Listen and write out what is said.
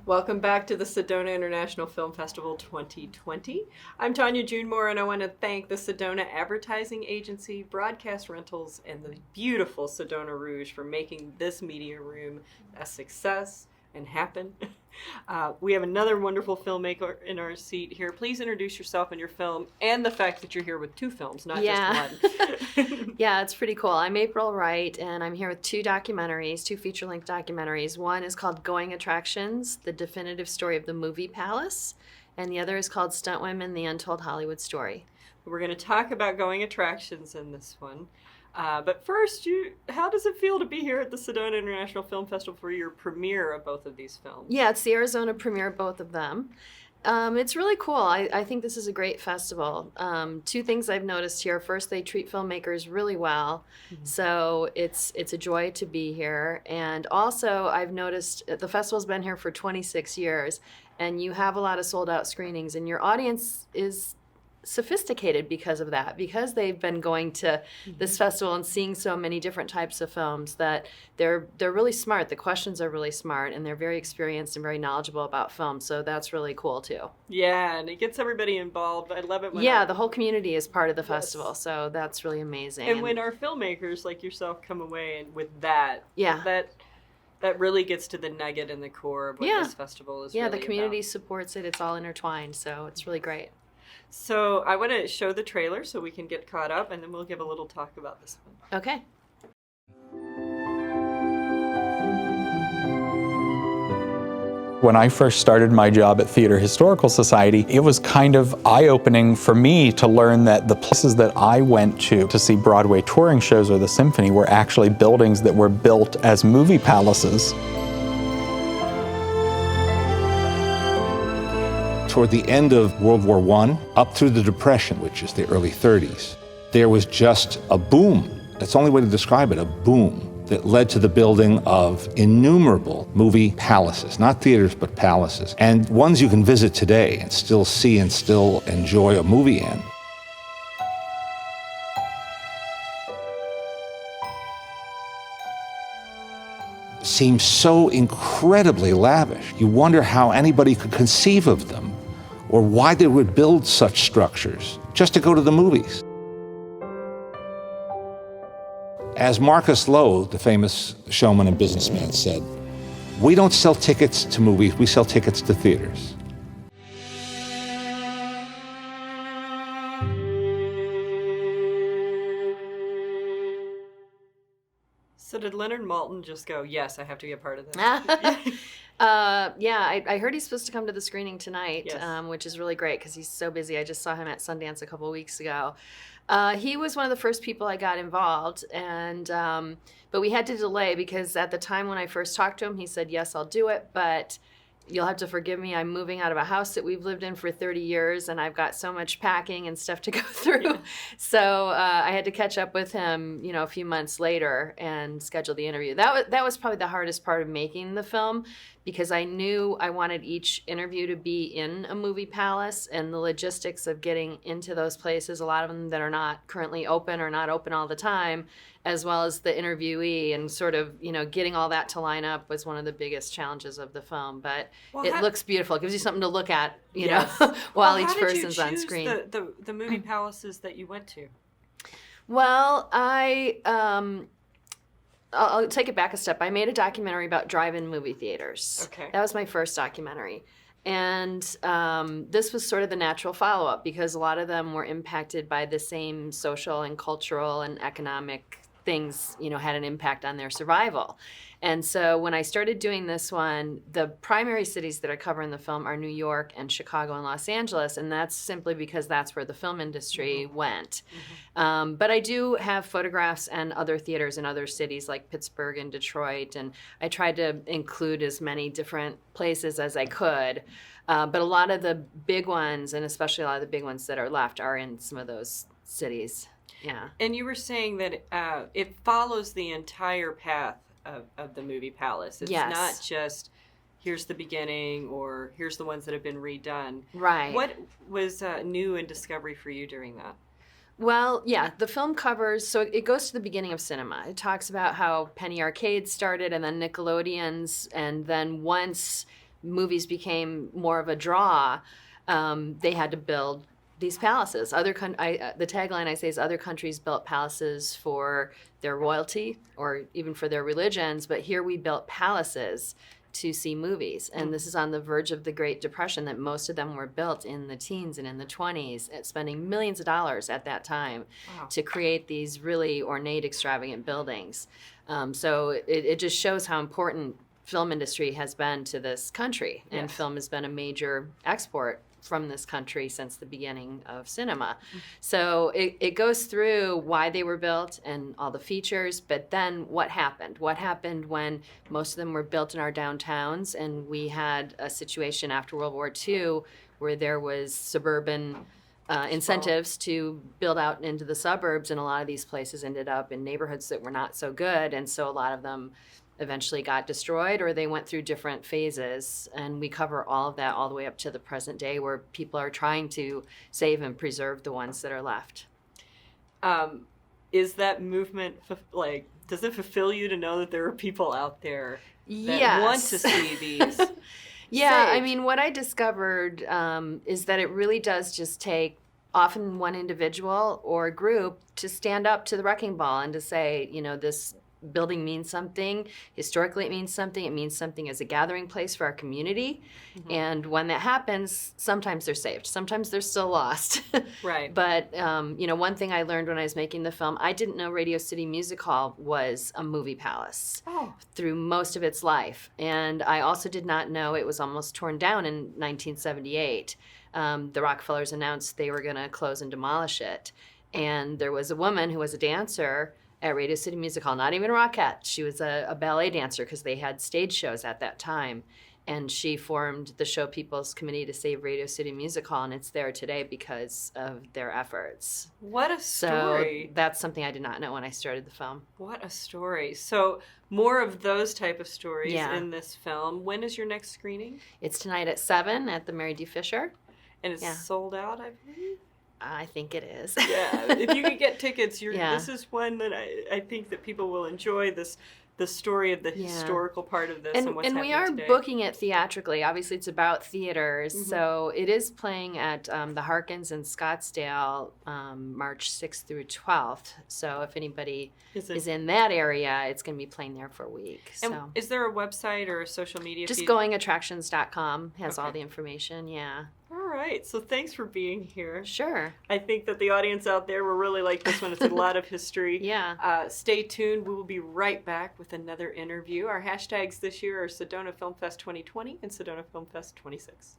Welcome back to the Sedona International Film Festival 2020. I'm Tanya Junemore, and I want to thank the Sedona Advertising Agency, Broadcast Rentals, and the beautiful Sedona Rouge for making this media room a success and happen. We have another wonderful filmmaker in our seat here. Please introduce yourself and your film, and the fact that you're here with two films, not just one. Yeah, it's pretty cool. I'm April Wright, and I'm here with two feature-length documentaries. One is called Going Attractions, The Definitive Story of the Movie Palace, and the other is called Stunt Women, The Untold Hollywood Story. We're going to talk about Going Attractions in this one. But first, how does it feel to be here at the Sedona International Film Festival for your premiere of both of these films? Yeah, it's the Arizona premiere of both of them. It's really cool. I think this is a great festival. Two things I've noticed here. First, they treat filmmakers really well, so it's a joy to be here. And also, I've noticed the festival's been here for 26 years, and you have a lot of sold-out screenings, and your audience is sophisticated because of that, because they've been going to this festival and seeing so many different types of films, that they're really smart. The questions are really smart, and they're very experienced and very knowledgeable about film, so that's really cool too. Yeah, and it gets everybody involved. I love it when the whole community is part of the festival, so that's really amazing. And when our filmmakers like yourself come away and with that, that really gets to the nugget and the core of what this festival is really the community about. Supports it. It's all intertwined, so it's really great. So I want to show the trailer so we can get caught up, and then we'll give a little talk about this one. Okay. When I first started my job at Theater Historical Society, it was kind of eye-opening for me to learn that the places that I went to see Broadway touring shows or the symphony were actually buildings that were built as movie palaces. Toward the end of World War I, up through the Depression, which is the early 30s, there was just a boom. That's the only way to describe it, a boom that led to the building of innumerable movie palaces, not theaters, but palaces, and ones you can visit today and still see and still enjoy a movie in. Seems so incredibly lavish. You wonder how anybody could conceive of them, or why they would build such structures just to go to the movies. As Marcus Lowe, the famous showman and businessman, said, "We don't sell tickets to movies, we sell tickets to theaters." So did Leonard Maltin just go, yes, I have to be a part of this? I heard he's supposed to come to the screening tonight, which is really great because he's so busy. I just saw him at Sundance a couple of weeks ago. He was one of the first people I got involved, and but we had to delay because at the time when I first talked to him, he said, yes, I'll do it, but you'll have to forgive me. I'm moving out of a house that we've lived in for 30 years, and I've got so much packing and stuff to go through. Yeah. So I had to catch up with him, a few months later and schedule the interview. That was probably the hardest part of making the film, because I knew I wanted each interview to be in a movie palace, and the logistics of getting into those places, a lot of them that are not currently open or not open all the time, as well as the interviewee, and sort of, getting all that to line up was one of the biggest challenges of the film. But it looks beautiful. It gives you something to look at, while each person's on screen. How did you choose the movie palaces that you went to? Well, I'll take it back a step. I made a documentary about drive-in movie theaters. Okay. That was my first documentary. And this was sort of the natural follow-up, because a lot of them were impacted by the same social and cultural and economic things, had an impact on their survival. And so when I started doing this one, the primary cities that I cover in the film are New York and Chicago and Los Angeles, and that's simply because that's where the film industry went. But I do have photographs and other theaters in other cities like Pittsburgh and Detroit, and I tried to include as many different places as I could. But a lot of the big ones, and especially a lot of the big ones that are left, are in some of those cities. Yeah. And you were saying that it follows the entire path of the movie palace. It's not just here's the beginning or here's the ones that have been redone. Right. What was new in discovery for you during that? Well, yeah, the film covers, so it goes to the beginning of cinema. It talks about how penny arcades started and then Nickelodeons, and then once movies became more of a draw, they had to build these palaces. The tagline I say is other countries built palaces for their royalty or even for their religions, but here we built palaces to see movies. And this is on the verge of the Great Depression, that most of them were built in the teens and in the 20s, spending millions of dollars at that time to create these really ornate, extravagant buildings. So it just shows how important film industry has been to this country. And film has been a major export from this country since the beginning of cinema. So it goes through why they were built and all the features, but then what happened? What happened when most of them were built in our downtowns, and we had a situation after World War II where there was suburban incentives to build out into the suburbs, and a lot of these places ended up in neighborhoods that were not so good, and so a lot of them eventually got destroyed, or they went through different phases. And we cover all of that all the way up to the present day, where people are trying to save and preserve the ones that are left. Is that movement, does it fulfill you to know that there are people out there that want to see these? Yeah, saved? I mean, what I discovered is that it really does just take often one individual or group to stand up to the wrecking ball and to say, this building means something. Historically, it means something. It means something as a gathering place for our community. And when that happens, sometimes they're saved. Sometimes they're still lost. Right. But, one thing I learned when I was making the film, I didn't know Radio City Music Hall was a movie palace through most of its life. And I also did not know it was almost torn down in 1978. The Rockefellers announced they were going to close and demolish it. And there was a woman who was a dancer at Radio City Music Hall, not even a Rockette. She was a ballet dancer because they had stage shows at that time. And she formed the Show People's Committee to Save Radio City Music Hall, and it's there today because of their efforts. What a story. So that's something I did not know when I started the film. What a story. So more of those type of stories in this film. When is your next screening? It's tonight at 7 at the Mary D. Fisher. And it's sold out, I believe? I think it is. Yeah, if you could get tickets, this is one that I think that people will enjoy, the story of the historical part of this and what's happening we are today. booking it theatrically. Obviously, it's about theaters, so it is playing at the Harkins in Scottsdale March 6th through 12th. So if anybody is in that area, it's going to be playing there for a week. And so is there a website or a social media just feed? goingattractions.com has all the information. All right, so thanks for being here. Sure. I think that the audience out there will really like this one. It's a lot of history. Stay tuned. We will be right back with another interview. Our hashtags this year are Sedona Film Fest 2020 and Sedona Film Fest 26.